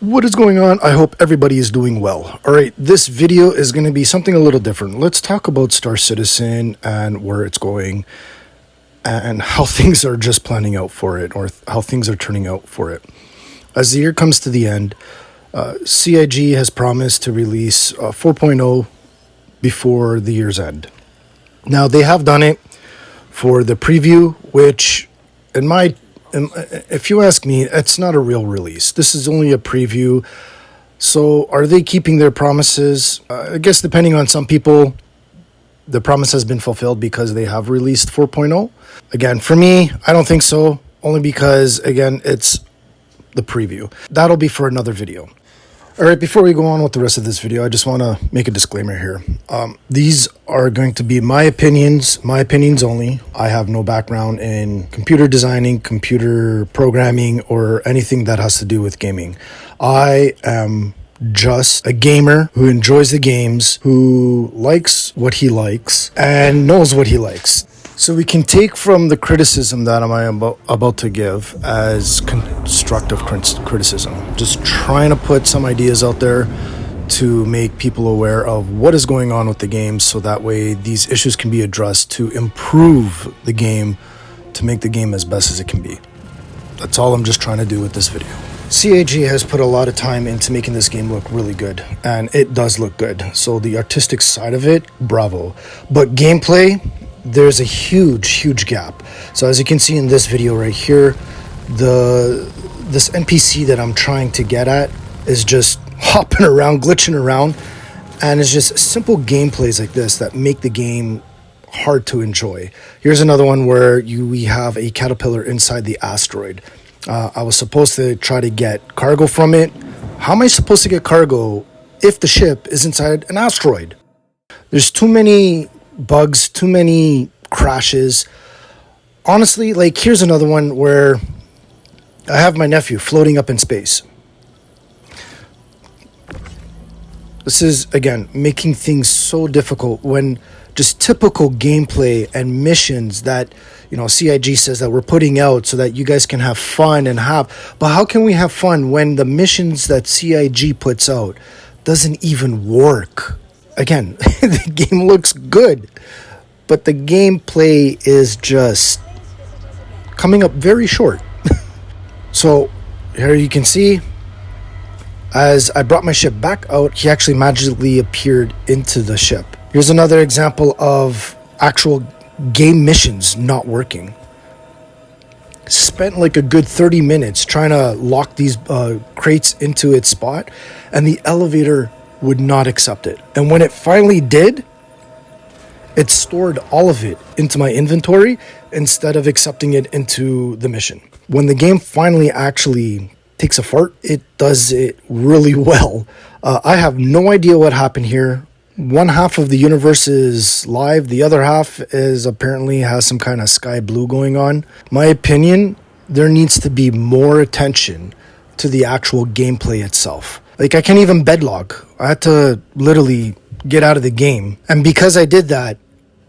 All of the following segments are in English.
What is going on? I hope everybody is doing well. All right, this video is going to be something a little different. Let's talk about Star Citizen and where it's going and how things are just planning out for it, or how things are turning out for it. As the year comes to the end, CIG has promised to release 4.0 before the year's end. Now, they have done it for the preview, which if you ask me, it's not a real release. This is only a preview. So are they keeping their promises? I guess depending on some people, the promise has been fulfilled because they have released 4.0. Again, for me, I don't think so. Only because, again, it's the preview. That'll be for another video. All right, before we go on with the rest of this video, I just want to make a disclaimer here. These are going to be my opinions only. I have no background in computer designing, computer programming, or anything that has to do with gaming. I am just a gamer who enjoys the games, who likes what he likes, and knows what he likes. So we can take from the criticism that I'm about to give as constructive criticism. Just trying to put some ideas out there to make people aware of what is going on with the game, so that way these issues can be addressed to improve the game, to make the game as best as it can be. That's all I'm just trying to do with this video. CIG has put a lot of time into making this game look really good, and it does look good. So the artistic side of it, bravo. But gameplay, there's a huge gap. So as you can see in this video right here, this NPC that I'm trying to get at is just hopping around, glitching around, and it's just simple gameplays like this that make the game hard to enjoy. Here's another one where we have a caterpillar inside the asteroid. I was supposed to try to get cargo from it. How am I supposed to get cargo if the ship is inside an asteroid? There's too many bugs, too many crashes. Honestly, like, here's another one where I have my nephew floating up in space. This is, again, making things so difficult when just typical gameplay and missions that, CIG says that we're putting out so that you guys can have fun and but how can we have fun when the missions that CIG puts out doesn't even work? Again, the game looks good, but the gameplay is just coming up very short. So here you can see, as I brought my ship back out, he actually magically appeared into the ship. Here's another example of actual game missions not working. Spent like a good 30 minutes trying to lock these crates into its spot, and the elevator would not accept it. And when it finally did, it stored all of it into my inventory instead of accepting it into the mission. When the game finally actually takes a fart, it does it really well. I have no idea what happened here. One half of the universe is live. The other half is apparently has some kind of sky blue going on. My opinion, there needs to be more attention to the actual gameplay itself. Like, I can't even bedlog. I had to literally get out of the game. And because I did that,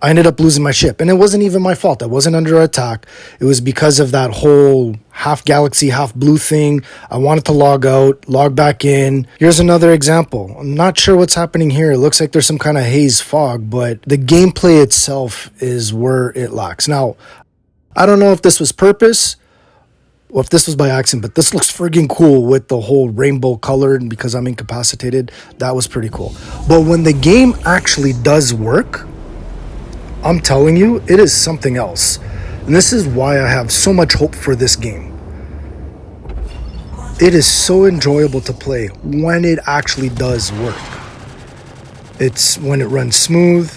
I ended up losing my ship. And it wasn't even my fault. I wasn't under attack. It was because of that whole half galaxy, half blue thing. I wanted to log out, log back in. Here's another example. I'm not sure what's happening here. It looks like there's some kind of haze fog, but the gameplay itself is where it lacks. Now, I don't know if this was purpose, or if this was by accident, but this looks friggin' cool with the whole rainbow color, and because I'm incapacitated, that was pretty cool. But when the game actually does work, I'm telling you, it is something else. And this is why I have so much hope for this game. It is so enjoyable to play when it actually does work. It's when it runs smooth.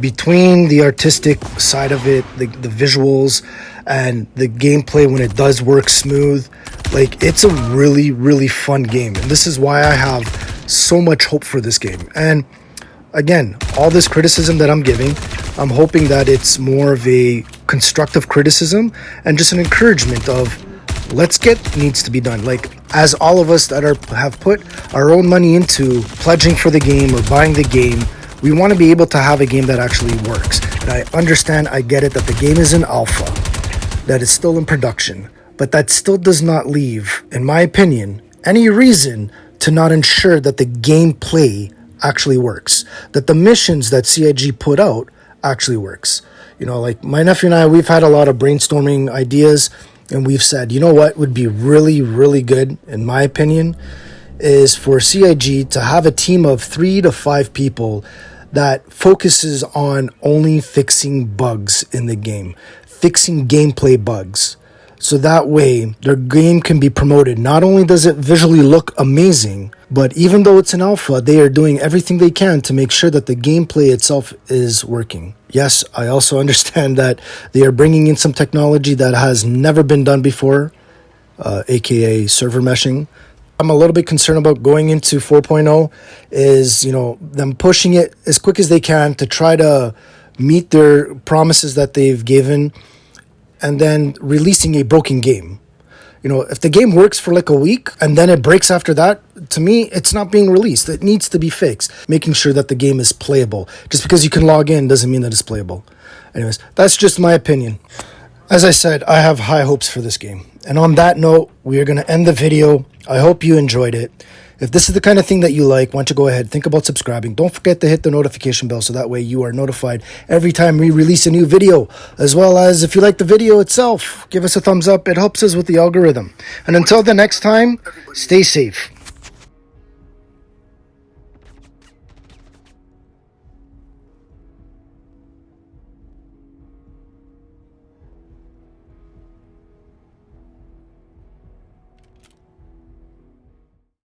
Between the artistic side of it, the visuals, and the gameplay, when it does work smooth, like, it's a really fun game. And this is why I have so much hope for this game. And again, all this criticism that I'm giving, I'm hoping that it's more of a constructive criticism and just an encouragement of, let's get needs to be done. Like, as all of us that have put our own money into pledging for the game or buying the game, we want to be able to have a game that actually works. And I understand, I get it, that the game is in alpha, that it's still in production, but that still does not leave, in my opinion, any reason to not ensure that the gameplay actually works, that the missions that CIG put out actually works. You know, like my nephew and I, we've had a lot of brainstorming ideas, and we've said, you know what would be really, really good, in my opinion, is for CIG to have a team of 3 to 5 people that focuses on only fixing bugs in the game, fixing gameplay bugs. So that way their game can be promoted. Not only does it visually look amazing, but even though it's an alpha, they are doing everything they can to make sure that the gameplay itself is working. Yes, I also understand that they are bringing in some technology that has never been done before, aka server meshing. I'm a little bit concerned about going into 4.0 is, you know, them pushing it as quick as they can to try to meet their promises that they've given, and then releasing a broken game. You know, if the game works for like a week and then it breaks after that, to me, it's not being released. It needs to be fixed, making sure that the game is playable. Just because you can log in doesn't mean that it's playable. Anyways, that's just my opinion. As I said, I have high hopes for this game. And on that note, we are going to end the video. I hope you enjoyed it. If this is the kind of thing that you like, why don't you go ahead, think about subscribing. Don't forget to hit the notification bell so that way you are notified every time we release a new video. As well as if you like the video itself, give us a thumbs up. It helps us with the algorithm. And until the next time, stay safe.